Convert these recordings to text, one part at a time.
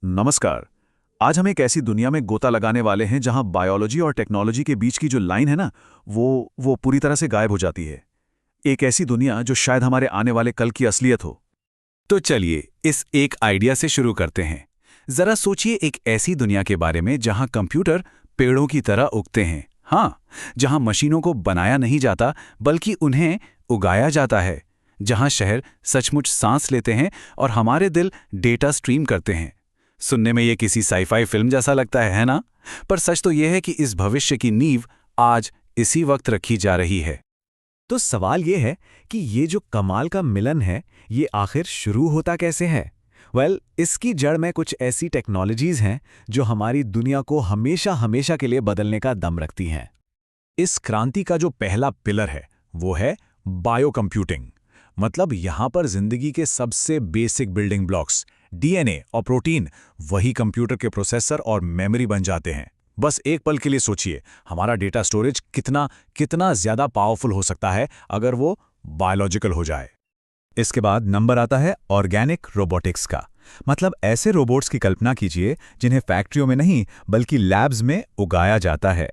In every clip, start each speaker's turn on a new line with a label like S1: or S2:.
S1: नमस्कार। आज हम एक ऐसी दुनिया में गोता लगाने वाले हैं जहां बायोलॉजी और टेक्नोलॉजी के बीच की जो लाइन है ना, वो पूरी तरह से गायब हो जाती है। एक ऐसी दुनिया जो शायद हमारे आने वाले कल की असलियत हो।
S2: तो चलिए इस एक आइडिया से शुरू करते हैं। जरा सोचिए एक ऐसी दुनिया के बारे में जहां कंप्यूटर पेड़ों की तरह उगते हैं। हाँ, जहां मशीनों को बनाया नहीं जाता बल्कि उन्हें उगाया जाता है। जहां शहर सचमुच सांस लेते हैं और हमारे दिल डेटा स्ट्रीम करते हैं। सुनने में ये किसी साईफाई फिल्म जैसा लगता है ना? पर सच तो यह है कि इस भविष्य की नींव आज इसी वक्त रखी जा रही है।
S3: तो सवाल ये है कि ये जो कमाल का मिलन है, ये आखिर शुरू होता कैसे है? इसकी जड़ में कुछ ऐसी टेक्नोलॉजीज हैं जो हमारी दुनिया को हमेशा हमेशा के लिए बदलने का दम रखती हैं।
S4: इस क्रांति का जो पहला पिलर है वो है बायो कंप्यूटिंग। मतलब यहां पर जिंदगी के सबसे बेसिक बिल्डिंग ब्लॉक्स डीएनए और प्रोटीन वही कंप्यूटर के प्रोसेसर और मेमोरी बन जाते हैं। बस एक पल के लिए सोचिए, हमारा डेटा स्टोरेज कितना कितना ज्यादा पावरफुल हो सकता है अगर वो बायोलॉजिकल हो जाए। इसके बाद नंबर आता है ऑर्गेनिक रोबोटिक्स का। मतलब ऐसे रोबोट्स की कल्पना कीजिए जिन्हें फैक्ट्रियों में नहीं बल्कि लैब्स में उगाया जाता है।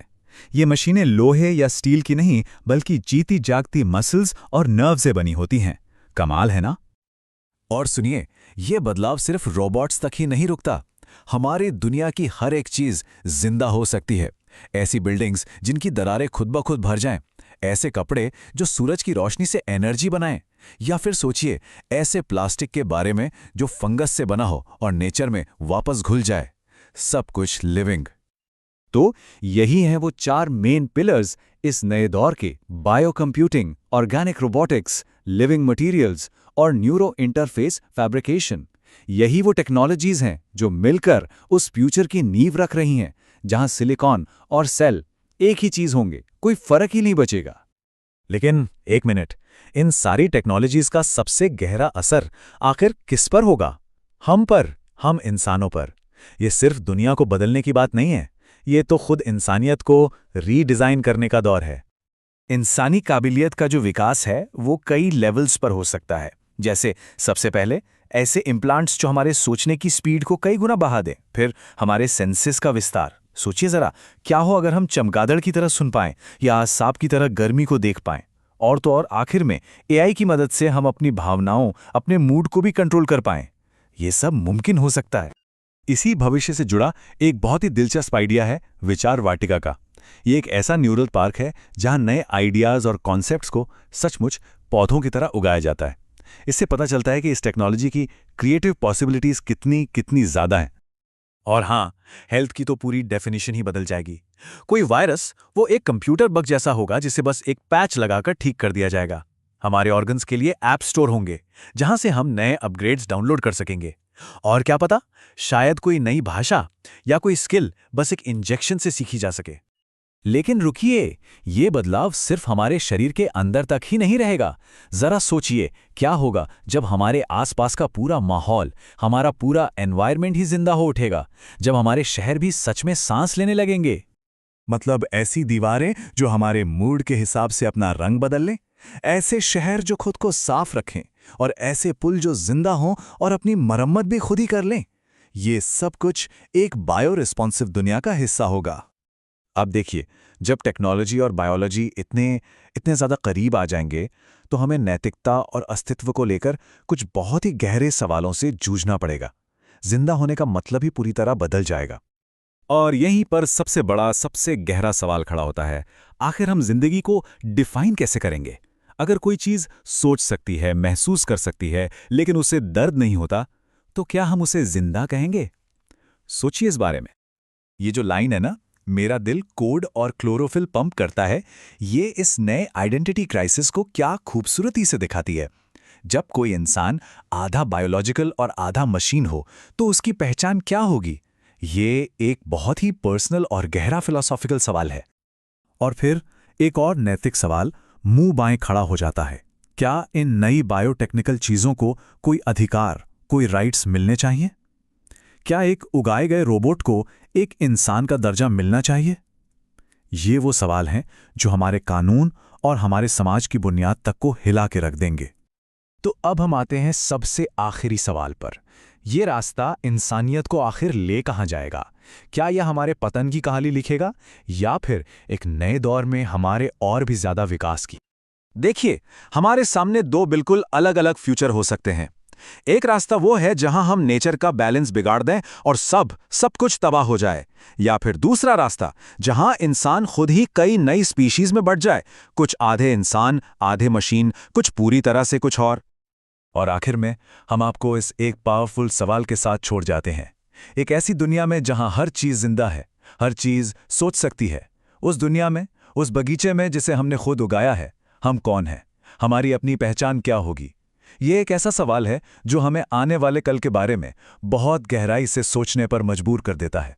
S4: ये मशीनें लोहे या स्टील की नहीं बल्कि जीती जागती मसल्स और नर्व से बनी होती हैं। कमाल है ना? और सुनिए, ये बदलाव सिर्फ रोबोट्स तक ही नहीं रुकता। हमारी दुनिया की हर एक चीज जिंदा हो सकती है। ऐसी बिल्डिंग्स जिनकी दरारें खुद ब खुद भर जाएं, ऐसे कपड़े जो सूरज की रोशनी से एनर्जी बनाएं, या फिर सोचिए ऐसे प्लास्टिक के बारे में जो फंगस से बना हो और नेचर में वापस घुल जाए। सब कुछ लिविंग।
S3: तो यही हैं वो चार मेन पिलर्स इस नए दौर के bio computing, organic robotics, living materials और न्यूरो इंटरफेस फैब्रिकेशन। यही वो टेक्नोलॉजीज हैं जो मिलकर उस फ्यूचर की नींव रख रही हैं, जहां सिलिकॉन और सेल एक ही चीज होंगे, कोई फर्क ही नहीं बचेगा।
S4: लेकिन एक मिनट, इन सारी टेक्नोलॉजीज का सबसे गहरा असर आखिर किस पर होगा? हम पर, हम इंसानों पर। यह सिर्फ दुनिया को बदलने की बात नहीं है, ये तो खुद इंसानियत को रीडिजाइन करने का दौर है।
S2: इंसानी काबिलियत का जो विकास है वो कई लेवल्स पर हो सकता है। जैसे सबसे पहले ऐसे इम्प्लांट्स जो हमारे सोचने की स्पीड को कई गुना बढ़ा दें। फिर हमारे सेंसेस का विस्तार। सोचिए जरा, क्या हो अगर हम चमगादड़ की तरह सुन पाएं या सांप की तरह गर्मी को देख पाएं। और तो और आखिर में एआई की मदद से हम अपनी भावनाओं, अपने मूड को भी कंट्रोल कर पाएं। ये सब मुमकिन हो सकता है।
S4: इसी भविष्य से जुड़ा एक बहुत ही दिलचस्प आइडिया है विचार वाटिका का। ये एक ऐसा न्यूरल पार्क है जहां नए आइडियाज और कॉन्सेप्ट्स को सचमुच पौधों की तरह उगाया जाता है। इससे पता चलता है कि इस टेक्नोलॉजी की क्रिएटिव पॉसिबिलिटीज कितनी कितनी ज्यादा हैं। और हाँ, हेल्थ की तो पूरी डेफिनेशन ही बदल जाएगी। कोई वायरस वो एक कंप्यूटर बग जैसा होगा जिसे बस एक पैच लगाकर ठीक कर दिया जाएगा। हमारे ऑर्गन्स के लिए ऐप स्टोर होंगे जहां से हम नए अपग्रेड्स डाउनलोड कर सकेंगे। और क्या पता, शायद कोई नई भाषा या कोई स्किल बस एक इंजेक्शन से सीखी जा सके।
S3: लेकिन रुकिए, ये बदलाव सिर्फ हमारे शरीर के अंदर तक ही नहीं रहेगा। जरा सोचिए, क्या होगा जब हमारे आसपास का पूरा माहौल, हमारा पूरा एनवायरनमेंट ही जिंदा हो उठेगा, जब हमारे शहर भी सच में सांस लेने लगेंगे।
S4: मतलब ऐसी दीवारें जो हमारे मूड के हिसाब से अपना रंग बदल लें, ऐसे शहर जो खुद को साफ रखें, और ऐसे पुल जो जिंदा हों और अपनी मरम्मत भी खुद ही कर लें। ये सब कुछ एक बायो रिस्पॉन्सिव दुनिया का हिस्सा होगा। अब देखिए, जब टेक्नोलॉजी और बायोलॉजी इतने इतने ज़्यादा करीब आ जाएंगे तो हमें नैतिकता और अस्तित्व को लेकर कुछ बहुत ही गहरे सवालों से जूझना पड़ेगा। जिंदा होने का मतलब ही पूरी तरह बदल जाएगा।
S2: और यहीं पर सबसे बड़ा, सबसे गहरा सवाल खड़ा होता है, आखिर हम जिंदगी को डिफाइन कैसे करेंगे? अगर कोई चीज सोच सकती है, महसूस कर सकती है, लेकिन उसे दर्द नहीं होता, तो क्या हम उसे जिंदा कहेंगे? सोचिए इस बारे में।
S4: ये जो लाइन है ना, मेरा दिल कोड और क्लोरोफिल पंप करता है, ये इस नए आइडेंटिटी क्राइसिस को क्या खूबसूरती से दिखाती है। जब कोई इंसान आधा बायोलॉजिकल और आधा मशीन हो तो उसकी पहचान क्या होगी? ये एक बहुत ही पर्सनल और गहरा फिलोसॉफिकल सवाल है। और फिर एक और नैतिक सवाल मुंह बाएं खड़ा हो जाता है। क्या इन नई बायोटेक्निकल चीजों को कोई अधिकार, कोई राइट्स मिलने चाहिए? क्या एक उगाए गए रोबोट को एक इंसान का दर्जा मिलना चाहिए? ये वो सवाल हैं जो हमारे कानून और हमारे समाज की बुनियाद तक को हिला के रख देंगे। तो अब हम आते हैं सबसे आखिरी सवाल पर। ये रास्ता इंसानियत को आखिर ले कहाँ जाएगा? क्या यह हमारे पतन की कहानी लिखेगा या फिर एक नए दौर में हमारे और भी ज्यादा विकास की?
S3: देखिए, हमारे सामने दो बिल्कुल अलग-अलग फ्यूचर हो सकते हैं। एक रास्ता वो है जहां हम नेचर का बैलेंस बिगाड़ दें और सब कुछ तबाह हो जाए, या फिर दूसरा रास्ता जहां इंसान खुद ही कई नई स्पीशीज में बढ़ जाए, कुछ आधे इंसान, आधे मशीन, कुछ पूरी तरह से कुछ
S4: और आखिर में हम आपको इस एक पावरफुल सवाल के साथ छोड़ जाते हैं। एक ऐसी दुनिया में जहां हर चीज जिंदा है, हर चीज सोच सकती है, उस दुनिया में, उस बगीचे में जिसे हमने खुद उगाया है, हम कौन हैं? हमारी अपनी पहचान क्या होगी? ये एक ऐसा सवाल है जो हमें आने वाले कल के बारे में बहुत गहराई से सोचने पर मजबूर कर देता है।